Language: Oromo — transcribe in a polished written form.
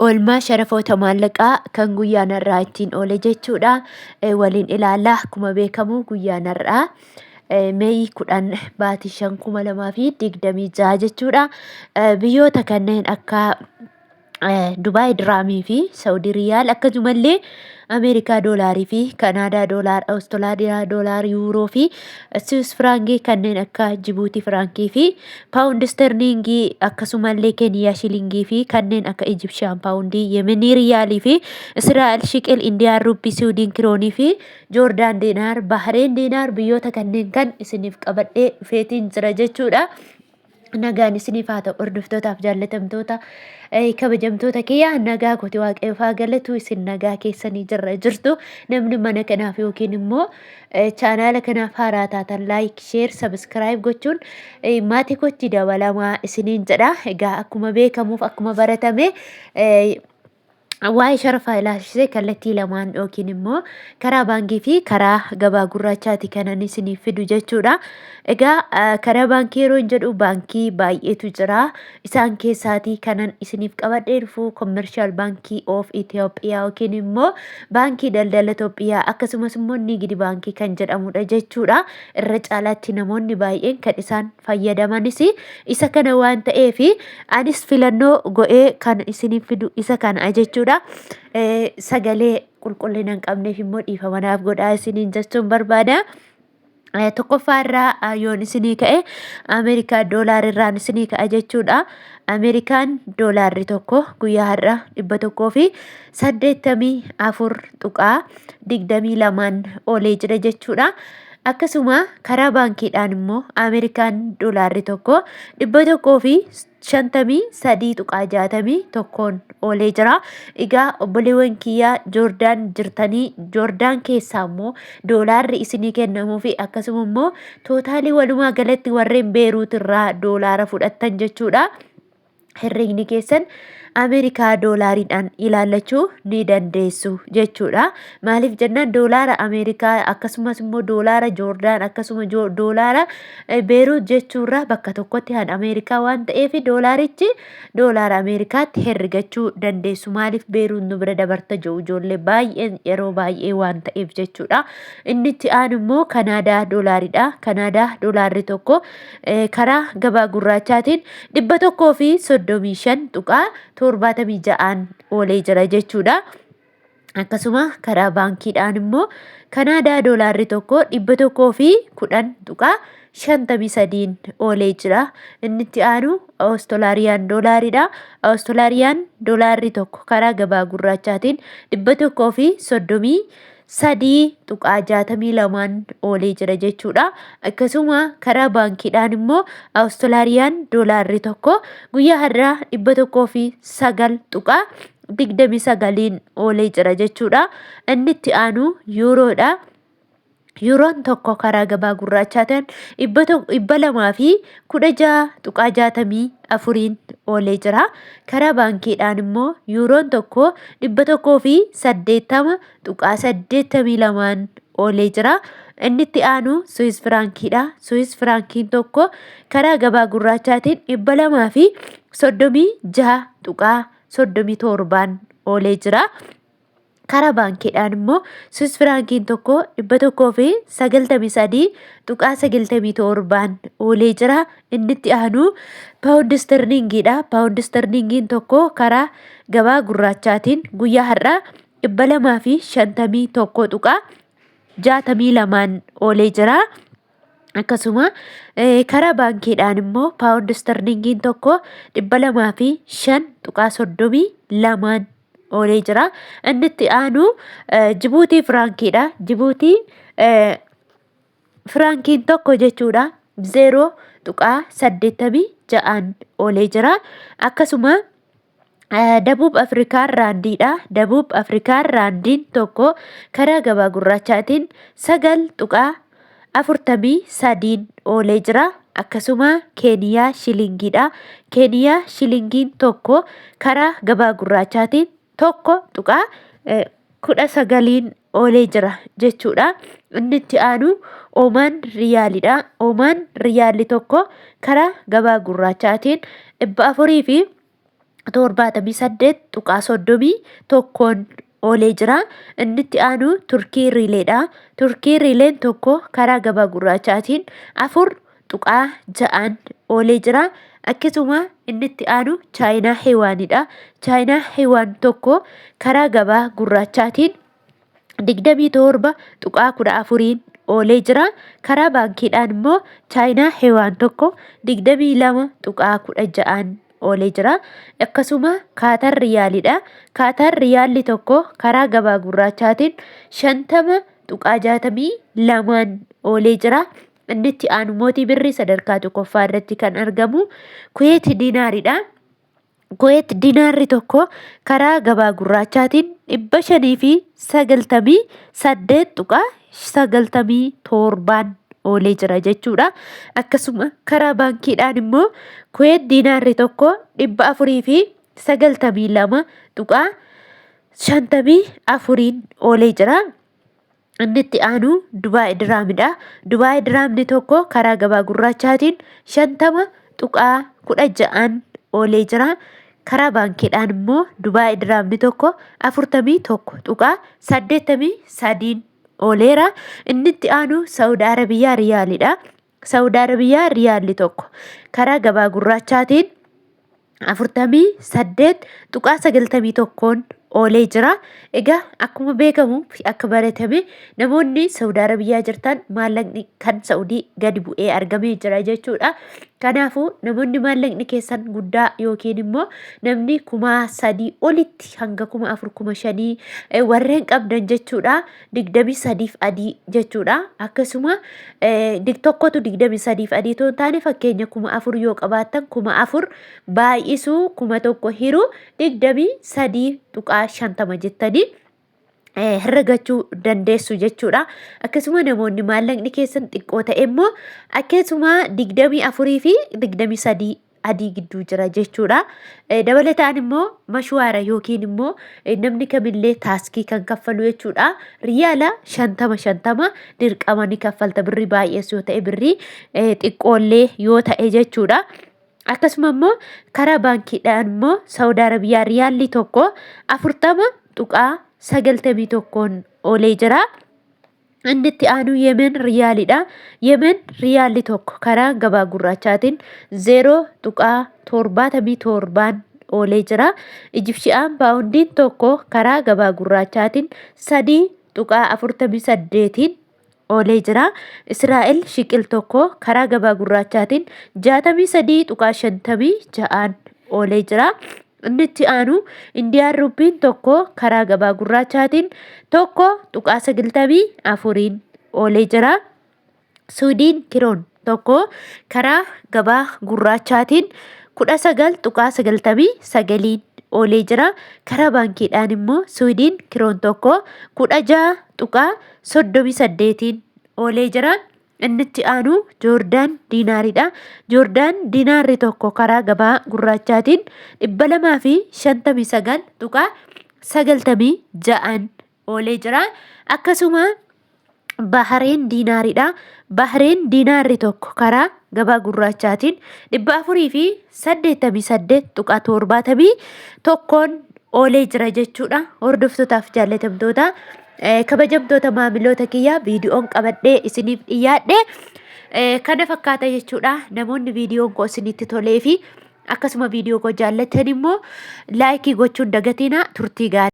Oolmaa sharafoota maallaqaa kan guyyaan har'aa ittiin oole jechuudha. Waliin ilaallaa akkuma beekamu guyyaan har'aa Meeyii 10 baatii 5,2026 jechuudha. Biyyoota kanneen akka Dubaay Diraamii fi Saawudii Riyaal akkasumallee Ameerikaa Doolaarii fi Kanaadaa Doolaar, Awustiraaliyaa Doolaar, Yuuroo fi Swiss Firaangii kanneen akka Jibuutii Firaangii fi Paawundi Sterlingii akkasumallee Keeniyaa Shilingii fi kanneen akka Ijipshaan Paawundii, Yemenii Riyaalii fi Israa'el Shiqil, Indiyaan Ruuppii, Siwiidin Kiroonii fi Joordaan Diinaar, Bahareen Diinaar biyyoota kanneen kan isiniif qabadhee dhufeetiin jira jechuudha. Nagaan isiniif haa ta'u hordoftootaaf jaallatamtoota kabajamtoota kiyya nagaa kooti waaqayyoof haa galatu isin nagaa keessanii jirtu namni mana kanaaf yookiin immoo chaanaala kanaaf haaraa taatan laayik sheer sabiskiraayib gochuun maatii kootti dabalamaa isiniin jedha. Egaa akkuma beekamuuf akkuma baratame waa'ee sharafaa ilaalchisee kallattii lamaan yookiin immoo karaa baankii fi karaa gabaa gurraachaati kanan isiniif fidu jechuudha. Egaa karaa baankii yeroo jedhu baankii baay'eetu jira. Isaan keessaatii kanan isiniif qabadhee dhufu Commercial Baankii of Itoophiyaa yookiin immoo baankii daldala Itoophiyaa akkasumas immoo Nigdi baankii kan jedhamudha jechuudha. Irra caalaatti namoonni baay'een kan isaan fayyadamanis isa kana waan ta'eef anis filannoo go'ee kan isiniif fidu isa kana jechuudha. Sagalee qulqullina hin qabneef immoo dhiifamanaaf godhaa isiniin jechuun barbaada. Tokkoffaarraa yoon isinii ka'e Ameerikaa doolaarirraan isinii ka'a jechuudha. Ameerikaan doolaarri tokko guyyaa har'a 184.22 oolee jira jechuudha. Akkasuma karaa baankiidhaan immoo Ameerikaan doolaarri tokko 153.61 oolee jira. Egaa obboleewwan kiyyaa Joordaan jirtanii Joordaan keessaa immoo doolaarri isinii kennamuu fi akkasuma immoo tootaalii walumaa galatti warreen Beeruut irraa doolaara fudhattan jechuudha. Herreegni keessan Ameerikaa doolaariidhaan ilaallachuu ni dandeessu jechuudha. Maaliif jennaan doolaara Ameerikaa akkasumas immoo doolaara Joordaan akkasuma doolaara Beeruut jechuurraa bakka tokkotti han Ameerikaa waan ta'eef doolaarichi doolaara Ameerikaatti herregachuu dandeessu. Maaliif Beeruut nu bira dabarta jiru ijoollee baay'een yeroo baay'ee waan ta'eef jechuudha. Inni itti aanu immoo Kanaadaa doolaariidha. Kanaadaa doolaarri tokko karaa gabaa gurraachaatiin 135.76 oolee jira jechuudha. Akkasuma karaa baankiidhaan immoo Kanaadaa doolaarri tokko 110.53 oolee jira. Inni itti aanu Awustiraaliyaa doolaariidha. Awustiraaliyaa doolaarri tokko karaa gabaa gurraachaatiin 133.62 oolee jira jechuudha. Akkasuma karaa baankiidhaan immoo Awustiraaliyaa doolaarri tokko guyyaa har'aa 109.29 oolee jira jechuudha. Inni itti aanu yuuroodha. Yuuroon tokko karaa gabaa gurraachaatiin 216.64 oolee jira. Karaa baankiidhaan immoo yuuroon tokko 180.82 oolee jira. Inni itti aanu Swiss Firaankiidha. Swiss Firaankiin tokko karaa gabaa gurraachaatiin 236.37 oolee jira. Karaa baankiidhaan immoo Swiss Firaankiin tokko 193.97 oolee jira. Inni itti aanu Paawundi Sterlingiidha. Paawundi Sterlingiin tokko karaa gabaa gurraachaatiin guyyaa har'aa 251.62 oolee jira. Akkasuma karaa baankiidhaan immoo Paawundi Sterlingiin tokko 205.32 oolee jira. Inni itti aanu Jibuutii Firaankiidha. Jibuutii Firaankiin tokko jechuudha 0.86 oolee jira. Akkasuma Dabuub Afrikaan raandiidha. Dabuub Afrikaan raandiin tokko karaa gabaa gurraachaatiin 9.43 oolee jira. Akkasuma Keeniyaa Shilingiidha. Keeniyaa Shilingiin tokko karaa gabaa gurraachaatiin 1.19 oolee jira jechuudha. Inni itti aanu Omaan Riyaaliidha. Omaan Riyaalli tokko karaa gabaa gurraachaatiin 400 fi 78.31 oolee jira. Inni itti aanu turkii riileedha. Turkii riileen tokko karaa gabaa gurraachaatiin 4.6 oolee jira. Akkasuma inni itti aanu chaayinaa heewaanidha. Chaayinaa heewaan tokko karaa gabaa gurraachaatiin 27.14 oolee jira. Karaa baankiidhaan immoo chaayinaa heewaan tokko 22.16 oolee jira. Akkasuma kaatar riyaalidha. Kaatar riyaalli tokko karaa gabaa gurraachaatiin 50.62 oolee jira. Inni itti aanu mootii birrii sadarkaa tokkoffaa irratti kan argamu Kuweet diinaaridha. Kuweet diinaarri tokko karaa gabaa gurraachaatiin 598.97 oolee jira jechuudha. Akkasuma karaa baankiidhaan immoo Kuweet diinaarri tokko 492.54 oolee jira. Inni itti aanu Dubaay diraamidha. Dubaay diraamni tokko karaa gabaa gurraachaatiin 50.16 oolee jira. Karaa baankiidhaan immoo Dubaay diraamni tokko 41.83 ooleera. Inni itti aanu Saawud Arabiyaa riyaalidha. Saawud Arabiyaa riyaalli tokko karaa gabaa gurraachaatiin 48.91 oolee jira. Egaa akkuma beekamu akka baratame namoonni Saawud Arabiyaa jirtan maallaqni kan Saawudii gadi bu'ee argamee jira jechuudha. Kanaafuu namoonni maallaqni keessan guddaa yookiin immoo namni 3,000 olitti hanga 4,000 5,000 warreen qabdan jechuudha. 23 adii jechuudha. Akkasuma tokkotu 23 adii too taane fakkeenya 4,000 yoo qabaattan 4,000 baay'isuu 1,000 hiruu 23.50 jettanii herregachuu dandeessu jechuudha. Akkasuma namoonni maallaqni keessan xiqqoo ta'e immoo akkasuma 24 fi 23 adii gidduu jira jechuudha. Dabalataan immoo mashwaara yookiin immoo namni kamillee taaskii kan kaffalu jechuudha. Riyaala 50 dirqama ni kaffalta birrii baay'ees yoo ta'e birrii xiqqoollee yoo ta'e jechuudha. Akkasuma immoo karaa baankiidhaan immoo Saawud Arabiyaa riyaalli tokko 40.91 oolee jira. Inni itti aanu Yemen riyaalidha. Yemen riyaalli tokko karaa gabaa gurraachaatiin 0.77 oolee jira. Ijipshiyaan paawundiin tokko karaa gabaa gurraachaatiin 3.48 oolee jira. Israa'el shiqil tokko karaa gabaa gurraachaatiin 63.56 oolee jira. Inni itti aanu Indiyaan ruppiin tokko karaa gabaa gurraachaatiin 1.94 oolee jira. Suudiin kiroon tokko karaa gabaa gurraachaatiin 19.99 oolee jira. Karaa baankiidhaan immoo Suudiin kiroon tokko 16.38 oolee jira. Inni itti aanu Joordaan diinaaridha. Joordaan diinaarri tokko karaa gabaa gurraachaatiin 259.96 oolee jira. Akkasuma Bahareen diinaaridha. Bahareen diinaarri tokko karaa gabaa gurraachaatiin 488.71 oolee jira jechuudha. Hordoftootaaf jaallatamtoota kabajamtoota maamiloota kiyyaa viidiyoon qabadhee isiniif dhiyaadhe kana fakkaata jechuudha. Namoonni viidiyoon koo isinitti tolee fi akkasuma viidiyoo koo jaallattan immoo laayikii gochuun dagatina turtii gaarii.